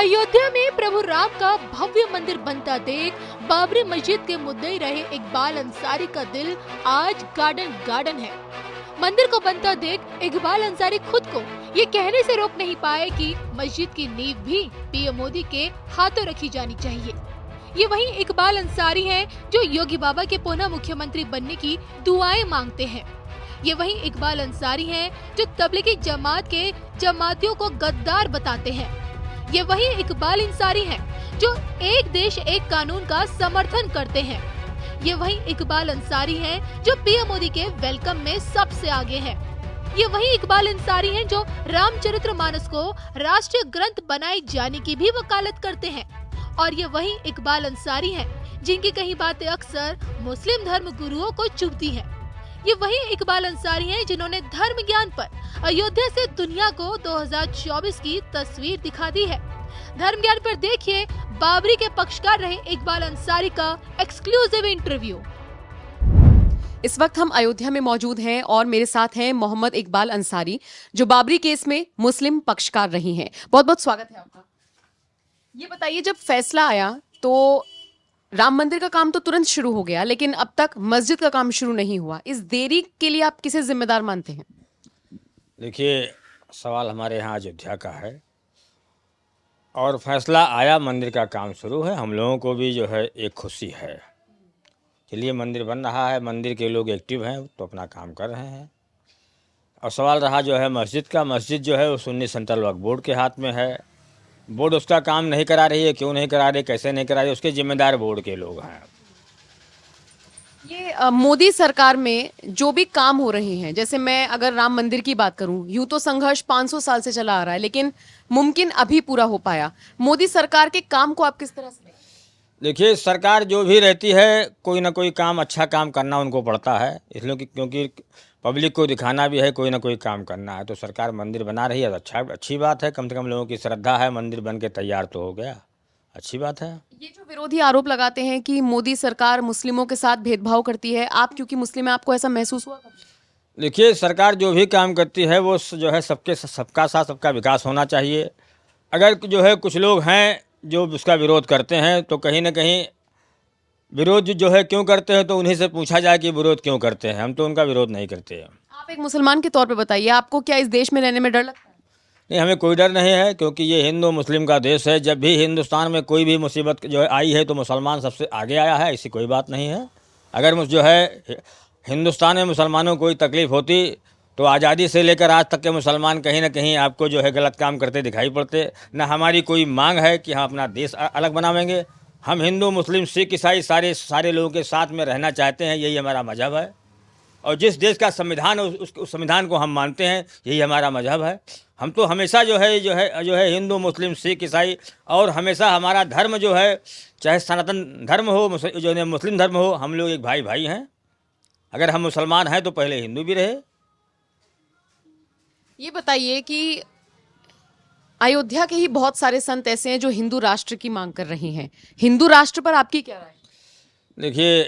अयोध्या में प्रभु राम का भव्य मंदिर बनता देख बाबरी मस्जिद के मुद्दई रहे इकबाल अंसारी का दिल आज गार्डन गार्डन है। मंदिर को बनता देख इकबाल अंसारी खुद को ये कहने से रोक नहीं पाए कि मस्जिद की नींव भी पीएम मोदी के हाथों रखी जानी चाहिए। ये वही इकबाल अंसारी हैं जो योगी बाबा के पुनः मुख्यमंत्री बनने की दुआएं मांगते हैं। ये वही इकबाल अंसारी हैं जो तबलीगी जमात के जमातियों को गद्दार बताते हैं। ये वही इकबाल अंसारी हैं जो एक देश एक कानून का समर्थन करते हैं। ये वही इकबाल अंसारी हैं जो पीएम मोदी के वेलकम में सबसे आगे हैं। ये वही इकबाल अंसारी हैं जो रामचरितमानस को राष्ट्रीय ग्रंथ बनाए जाने की भी वकालत करते हैं। और ये वही इकबाल अंसारी हैं जिनकी कई बातें अक्सर मुस्लिम धर्म गुरुओं को चुभती हैं। ये वही इकबाल अंसारी हैं जिन्होंने धर्म ज्ञान पर अयोध्या से दुनिया को 2024 की तस्वीर दिखा दी है। धर्म ज्ञान पर देखिए बाबरी के पक्षकार रहे इकबाल अंसारी का एक्सक्लूसिव इंटरव्यू। इस वक्त हम अयोध्या में मौजूद हैं और मेरे साथ हैं मोहम्मद इकबाल अंसारी जो बाबरी केस में मुस्लिम पक्षकार रही हैं। बहुत बहुत स्वागत है आपका। ये बताइए, जब फैसला आया तो राम मंदिर का काम तो तुरंत शुरू हो गया, लेकिन अब तक मस्जिद का काम शुरू नहीं हुआ। इस देरी के लिए आप किसे जिम्मेदार मानते हैं? देखिए, सवाल हमारे यहाँ अयोध्या का है और फैसला आया, मंदिर का काम शुरू है। हम लोगों को भी जो है एक खुशी है। चलिए, मंदिर बन रहा है, मंदिर के लोग एक्टिव हैं तो अपना काम कर रहे हैं। और सवाल रहा जो है मस्जिद का, मस्जिद जो है वो सुन्नी सेंट्रल वक्फ बोर्ड के हाथ में है। बोर्ड उसका काम नहीं करा रही है, क्यों नहीं करा रही, कैसे नहीं करा रही, उसके जिम्मेदार बोर्ड के लोग हैं। ये मोदी सरकार में जो भी काम हो रहे हैं, जैसे मैं अगर राम मंदिर की बात करूं, यूं तो संघर्ष 500 साल से चला आ रहा है, लेकिन मुमकिन अभी पूरा हो पाया। मोदी सरकार के काम को आप किस तरह से? देखिए, सरकार जो भी रहती है कोई ना कोई काम, अच्छा काम करना उनको पड़ता है, इसलिए क्योंकि पब्लिक को दिखाना भी है, कोई ना कोई काम करना है। तो सरकार मंदिर बना रही है, अच्छी बात है। कम से कम लोगों की श्रद्धा है, मंदिर बन के तैयार तो हो गया, अच्छी बात है। ये जो विरोधी आरोप लगाते हैं कि मोदी सरकार मुस्लिमों के साथ भेदभाव करती है, आप क्योंकि मुस्लिम हैं, आपको ऐसा महसूस हुआ कभी? देखिए, सरकार जो भी काम करती है वो जो है सबका साथ सबका विकास होना चाहिए। अगर जो है कुछ लोग हैं जो उसका विरोध करते हैं तो कहीं ना कहीं विरोध जो है क्यों करते हैं तो उन्हीं से पूछा जाए कि विरोध क्यों करते हैं। हम तो उनका विरोध नहीं करते हैं। आप एक मुसलमान के तौर पे बताइए, आपको क्या इस देश में रहने में डर लगता है? नहीं, हमें कोई डर नहीं है, क्योंकि ये हिंदू मुस्लिम का देश है। जब भी हिंदुस्तान में कोई भी मुसीबत जो है आई है तो मुसलमान सबसे आगे आया है, ऐसी कोई बात नहीं है। अगर जो है हिंदुस्तान में मुसलमानों को कोई तकलीफ़ होती तो आज़ादी से लेकर आज तक के मुसलमान कहीं ना कहीं आपको जो है गलत काम करते दिखाई पड़ते। ना हमारी कोई मांग है कि हम अपना देश अलग बनावेंगे। हम हिंदू मुस्लिम सिख ईसाई सारे लोगों के साथ में रहना चाहते हैं, यही हमारा मजहब है। और जिस देश का संविधान है उस संविधान को हम मानते हैं, यही हमारा मजहब है। हम तो हमेशा जो है हिंदू मुस्लिम सिख ईसाई, और हमेशा हमारा धर्म जो है, चाहे सनातन धर्म हो जो है मुस्लिम धर्म हो, हम लोग एक भाई भाई हैं। अगर हम मुसलमान हैं तो पहले हिंदू भी रहे। ये बताइए कि अयोध्या के ही बहुत सारे संत ऐसे हैं जो हिंदू राष्ट्र की मांग कर रहे हैं। हिंदू राष्ट्र पर आपकी क्या राय है? देखिए,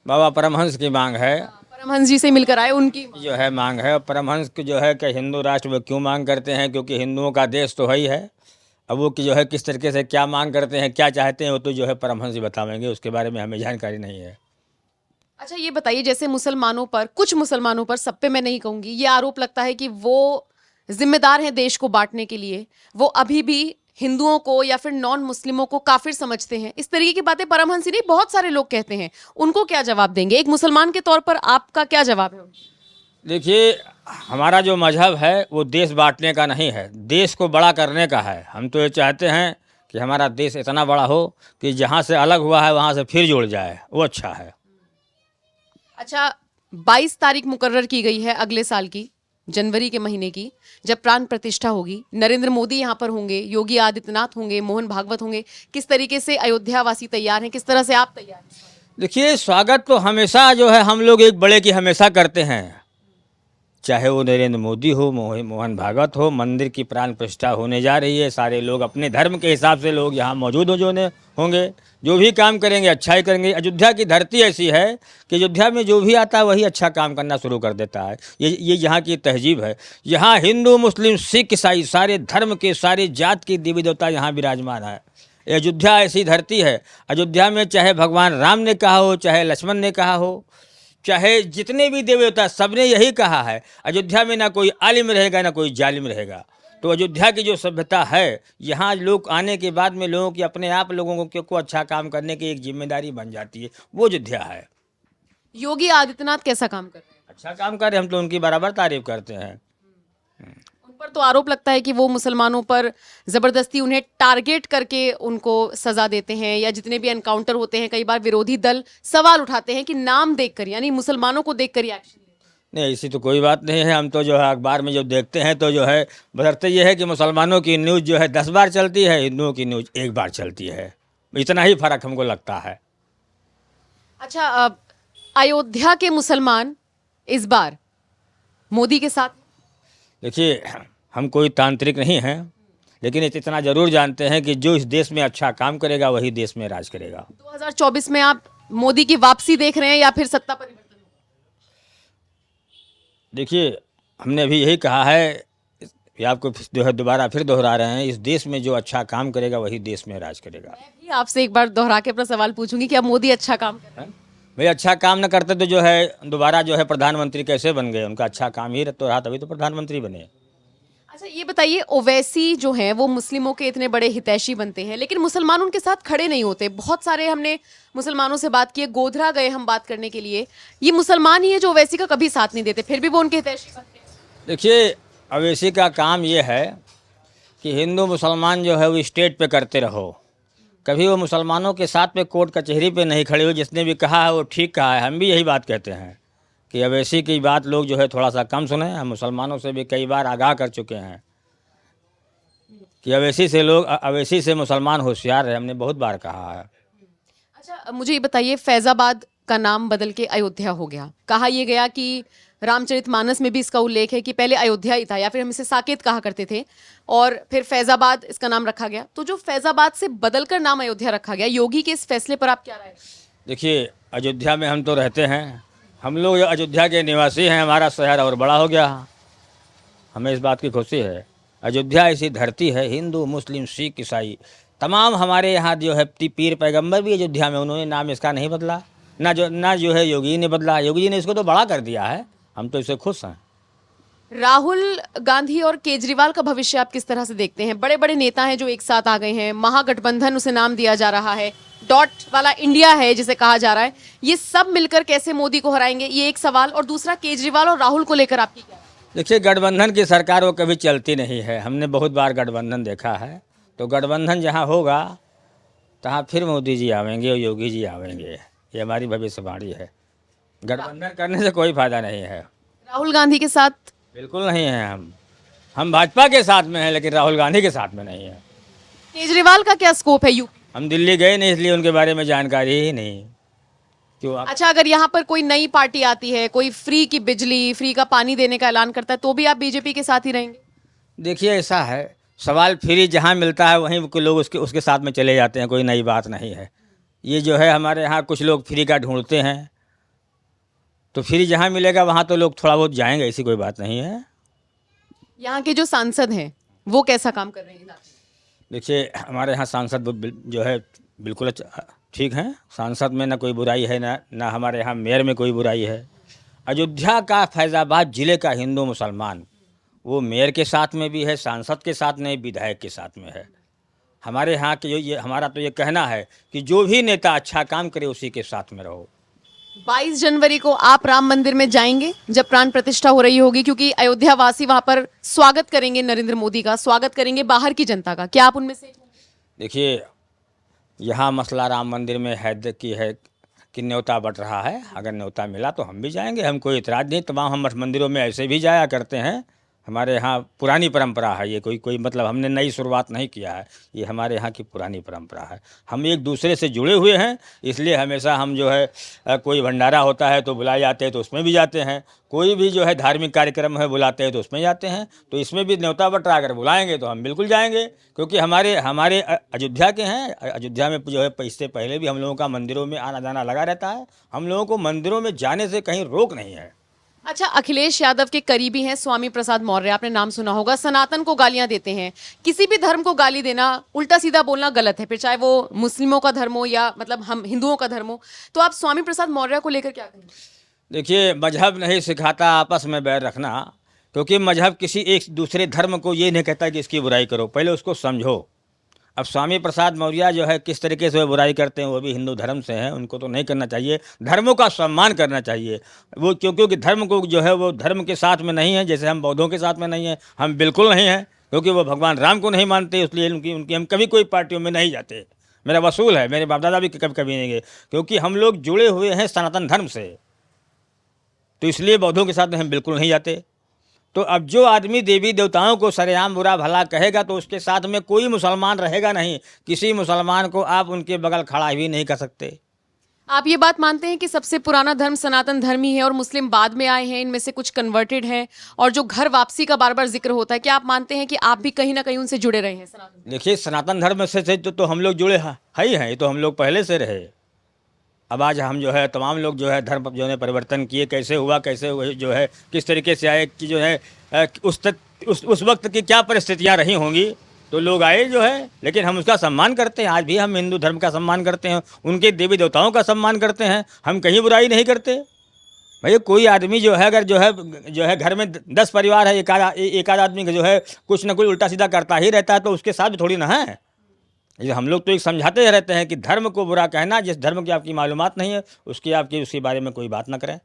बाबा परमहंस की मांग है, परमहंस जी से मिलकर आए, उनकी जो है मांग है। परमहंस की जो है कि हिंदू राष्ट्र वो क्यों मांग करते हैं, क्योंकि हिंदुओं का देश तो है ही है। अब वो कि जो है किस तरीके से क्या मांग करते हैं, क्या चाहते हैं, वो तो जो है परमहंस जी बतावेंगे, उसके बारे में हमें जानकारी नहीं है। अच्छा, ये बताइए, जैसे मुसलमानों पर, कुछ मुसलमानों पर, सब पे मैं नहीं कहूंगी, ये आरोप लगता है कि वो जिम्मेदार हैं देश को बांटने के लिए। वो अभी भी हिंदुओं को या फिर नॉन मुस्लिमों को काफिर समझते हैं। इस तरीके की बातें परमहंस ही नहीं, बहुत सारे लोग कहते हैं। उनको क्या जवाब देंगे? एक मुसलमान के तौर पर आपका क्या जवाब है? देखिए, हमारा जो मजहब है वो देश बांटने का नहीं है, देश को बड़ा करने का है। हम तो ये चाहते हैं कि हमारा देश इतना बड़ा हो कि जहाँ से अलग हुआ है वहाँ से फिर जुड़ जाए, वो अच्छा है। अच्छा, 22 तारीख मुकर्रर की गई है अगले साल की, जनवरी के महीने की, जब प्राण प्रतिष्ठा होगी। नरेंद्र मोदी यहाँ पर होंगे, योगी आदित्यनाथ होंगे, मोहन भागवत होंगे। किस तरीके से अयोध्या वासी तैयार हैं? किस तरह से आप तैयार हैं? देखिए, स्वागत तो हमेशा जो है हम लोग एक बड़े की हमेशा करते हैं। चाहे वो नरेंद्र मोदी हो, मोहन भागवत हो, मंदिर की प्राण प्रतिष्ठा होने जा रही है। सारे लोग अपने धर्म के हिसाब से लोग यहाँ मौजूद होंगे, जो भी काम करेंगे अच्छा ही करेंगे। अयोध्या की धरती ऐसी है कि अयोध्या में जो भी आता है वही अच्छा काम करना शुरू कर देता है। ये यहाँ की तहजीब है। यहाँ हिंदू, मुस्लिम, सिख, ईसाई सारे धर्म के, सारे जात की देवी देवता यहाँ विराजमान है। ये अयोध्या ऐसी धरती है। अयोध्या में चाहे भगवान राम ने कहा हो, चाहे लक्ष्मण ने कहा हो, चाहे जितने भी देवी देवता, सबने यही कहा है, अयोध्या में ना कोई आलिम रहेगा ना कोई जालिम रहेगा। तो अयोध्या की जो सभ्यता है, यहाँ लोग आने के बाद में लोगों की अपने आप लोगों को अच्छा काम करने की एक जिम्मेदारी बन जाती है, वो अयोध्या है। योगी आदित्यनाथ कैसा काम कर रहे हैं? अच्छा काम कर रहे हैं, हम तो उनकी बराबर तारीफ करते हैं। उन पर तो आरोप लगता है कि वो मुसलमानों पर जबरदस्ती उन्हें टारगेट करके उनको सजा देते हैं, या जितने भी एनकाउंटर होते हैं कई बार विरोधी दल सवाल उठाते हैं कि नाम देखकर, यानी मुसलमानों को देखकर ही एक्शन। नहीं, ऐसी तो कोई बात नहीं है। हम तो जो है अखबार में जब देखते हैं तो जो है बशर्ते ये है कि मुसलमानों की न्यूज़ जो है 10 बार चलती है, हिंदुओं की न्यूज़ 1 बार चलती है। इतना ही फ़र्क हमको लगता है। अच्छा, अयोध्या के मुसलमान इस बार मोदी के साथ? देखिए, हम कोई तांत्रिक नहीं हैं, लेकिन इतना ज़रूर जानते हैं कि जो इस देश में अच्छा काम करेगा वही देश में राज करेगा। 2024 में आप मोदी की वापसी देख रहे हैं या फिर सत्ता परिवर्तन? देखिए, हमने अभी यही कहा है कि आपको जो है दोबारा फिर दोहरा रहे हैं, इस देश में जो अच्छा काम करेगा वही देश में राज करेगा। मैं भी आपसे एक बार दोहरा के अपना सवाल पूछूंगी कि अब मोदी अच्छा काम कर रहे हैं? भाई अच्छा काम न करते तो जो है दोबारा जो है प्रधानमंत्री कैसे बन गए? उनका अच्छा काम ही तो रहा, तभी तो प्रधानमंत्री बने। अच्छा, ये बताइए, ओवैसी जो हैं वो मुस्लिमों के इतने बड़े हितैषी बनते हैं, लेकिन मुसलमान उनके साथ खड़े नहीं होते। बहुत सारे हमने मुसलमानों से बात की, गोधरा गए हम बात करने के लिए, ये मुसलमान ही है जो ओवैसी का कभी साथ नहीं देते, फिर भी वो उनके हितैषी बनते हैं। देखिए, ओवैसी का काम ये है कि हिंदू मुसलमान जो है वो स्टेट पे करते रहो, कभी वो मुसलमानों के साथ में कोर्ट कचहरी पे नहीं खड़े हो। जिसने भी कहा है वो ठीक कहा है, हम भी यही बात कहते हैं कि ओवैसी की बात लोग जो है थोड़ा सा कम सुने। हम मुसलमानों से भी कई बार आगाह कर चुके हैं कि ओवैसी से मुसलमान होशियार है, हमने बहुत बार कहा है। अच्छा, मुझे ये बताइए, फैजाबाद का नाम बदल के अयोध्या हो गया। कहा यह गया कि रामचरितमानस में भी इसका उल्लेख है कि पहले अयोध्या ही था, या फिर हम इसे साकेत कहा करते थे, और फिर फैजाबाद इसका नाम रखा गया। तो जो फैजाबाद से बदलकर नाम अयोध्या रखा गया, योगी के इस फैसले पर आप क्या राय? देखिए, अयोध्या में हम तो रहते हैं, हम लोग अयोध्या के निवासी हैं, हमारा शहर और बड़ा हो गया, हमें इस बात की खुशी है। अयोध्या ऐसी धरती है, हिंदू, मुस्लिम, सिख, ईसाई तमाम हमारे यहाँ जो है पीर पैगंबर भी अयोध्या में, उन्होंने नाम इसका नहीं बदला, ना जो है योगी ने बदला। योगी जी ने इसको तो बड़ा कर दिया है, हम तो इससे खुश हैं। राहुल गांधी और केजरीवाल का भविष्य आप किस तरह से देखते हैं? बड़े बड़े नेता हैं जो एक साथ आ गए हैं, महागठबंधन उसे नाम दिया जा रहा है, डॉट वाला इंडिया है जिसे कहा जा रहा है, ये सब मिलकर कैसे मोदी को हराएंगे, ये एक सवाल। और दूसरा, केजरीवाल और राहुल को लेकर आपकी क्या? देखिए, गठबंधन की सरकार वो कभी चलती नहीं है, हमने बहुत बार गठबंधन देखा है। तो गठबंधन जहाँ होगा तहाँ फिर मोदी जी आवेंगे और योगी जी आवेंगे, ये हमारी भविष्यवाणी है। गठबंधन करने से कोई फायदा नहीं है। राहुल गांधी के साथ? बिल्कुल नहीं है, हम भाजपा के साथ में हैं, लेकिन राहुल गांधी के साथ में नहीं है। केजरीवाल का क्या स्कोप है यूपी? हम दिल्ली गए नहीं, इसलिए उनके बारे में जानकारी ही नहीं। क्यों अच्छा, अगर यहाँ पर कोई नई पार्टी आती है, कोई फ्री की बिजली, फ्री का पानी देने का ऐलान करता है, तो भी आप बीजेपी के साथ ही रहेंगे? देखिए, ऐसा है, सवाल फ्री जहाँ मिलता है वहीं के लोग उसके साथ में चले जाते हैं, कोई नई बात नहीं है। ये जो है हमारे यहाँ कुछ लोग फ्री का ढूंढते हैं, तो फ्री जहाँ मिलेगा वहाँ तो लोग थोड़ा बहुत जाएंगे, ऐसी कोई बात नहीं है। यहाँ के जो सांसद हैं वो कैसा काम कर रहे हैं? देखिए, हमारे यहाँ सांसद जो है बिल्कुल ठीक हैं, सांसद में ना कोई बुराई है, ना हमारे यहाँ मेयर में कोई बुराई है। अयोध्या का, फैज़ाबाद ज़िले का हिंदू मुसलमान वो मेयर के साथ में भी है, सांसद के साथ में, विधायक के साथ में है। हमारे यहाँ के ये हमारा तो ये कहना है कि जो भी नेता अच्छा काम करे उसी के साथ में रहो। 22 जनवरी को आप राम मंदिर में जाएंगे जब प्राण प्रतिष्ठा हो रही होगी, क्योंकि अयोध्या वासी वहां पर स्वागत करेंगे, नरेंद्र मोदी का स्वागत करेंगे बाहर की जनता का, क्या आप उनमें से? देखिए, यहाँ मसला राम मंदिर में है कि न्योता बट रहा है, अगर न्योता मिला तो हम भी जाएंगे, हम कोई इतराज़ नहीं। तमाम हम मठ मंदिरों में ऐसे भी जाया करते हैं, हमारे यहाँ पुरानी परंपरा है ये, कोई मतलब हमने नई शुरुआत नहीं किया है, ये हमारे यहाँ की पुरानी परंपरा है। हम एक दूसरे से जुड़े हुए हैं, इसलिए हमेशा हम जो है कोई भंडारा होता है तो बुलाए जाते हैं तो उसमें भी जाते हैं, कोई भी जो है धार्मिक कार्यक्रम है बुलाते हैं तो उसमें जाते हैं, तो इसमें भी न्योता पत्र अगर बुलाएंगे तो हम बिल्कुल जाएंगे, क्योंकि हमारे अयोध्या के हैं। अयोध्या में जो है इससे पहले भी हम लोगों का मंदिरों में आना जाना लगा रहता है, हम लोगों को मंदिरों में जाने से कहीं रोक नहीं है। अच्छा, अखिलेश यादव के करीबी हैं स्वामी प्रसाद मौर्य, आपने नाम सुना होगा। सनातन को गालियां देते हैं। किसी भी धर्म को गाली देना, उल्टा सीधा बोलना गलत है, फिर चाहे वो मुस्लिमों का धर्म हो या मतलब हम हिंदुओं का धर्म हो। तो आप स्वामी प्रसाद मौर्य को लेकर क्या कहेंगे? देखिए, मजहब नहीं सिखाता आपस में बैर रखना, क्योंकि मजहब किसी एक दूसरे धर्म को ये नहीं कहता कि इसकी बुराई करो, पहले उसको समझो। अब स्वामी प्रसाद मौर्य जो है किस तरीके से वो बुराई करते हैं, वो भी हिंदू धर्म से हैं, उनको तो नहीं करना चाहिए। धर्मों का सम्मान करना चाहिए वो, क्योंकि धर्म को जो है वो धर्म के साथ में नहीं है, जैसे हम बौद्धों के साथ में नहीं है, हम बिल्कुल नहीं हैं, क्योंकि वो भगवान राम को नहीं मानते, इसलिए उनकी हम कभी कोई पार्टियों में नहीं जाते। मेरा वसूल है, मेरे बाप दादा भी कभी नहीं गए, क्योंकि हम लोग जुड़े हुए हैं सनातन धर्म से, तो इसलिए बौद्धों के साथ में हम बिल्कुल नहीं जाते। तो अब जो आदमी देवी देवताओं को सरेआम बुरा भला कहेगा तो उसके साथ में कोई मुसलमान रहेगा नहीं, किसी मुसलमान को आप उनके बगल खड़ा भी नहीं कर सकते। आप ये बात मानते हैं कि सबसे पुराना धर्म सनातन धर्म ही है और मुस्लिम बाद में आए हैं, इनमें से कुछ कन्वर्टेड हैं, और जो घर वापसी का बार बार जिक्र होता है, क्या आप मानते हैं कि आप भी कहीं ना कहीं उनसे जुड़े रहे हैं? सनातन देखिए, सनातन धर्म से तो हम लोग जुड़े है ही हैं, ये तो हम लोग पहले से रहे। अब आज हम जो है तमाम लोग जो है धर्म जो है परिवर्तन किए, कैसे हुआ, कैसे जो है किस तरीके से आए, कि जो है उस वक्त की क्या परिस्थितियां रही होंगी, तो लोग आए जो है, लेकिन हम उसका सम्मान करते हैं। आज भी हम हिंदू धर्म का सम्मान करते हैं, उनके देवी देवताओं का सम्मान करते हैं, हम कहीं बुराई नहीं करते। भैया, कोई आदमी जो है अगर जो है घर में 10 परिवार है, एक आध आदमी का जो है कुछ ना कुछ उल्टा सीधा करता ही रहता है, तो उसके साथ भी थोड़ी ना है। ये हम लोग तो एक समझाते रहते हैं कि धर्म को बुरा कहना, जिस धर्म की आपकी मालूमात नहीं है उसके बारे में कोई बात ना करें।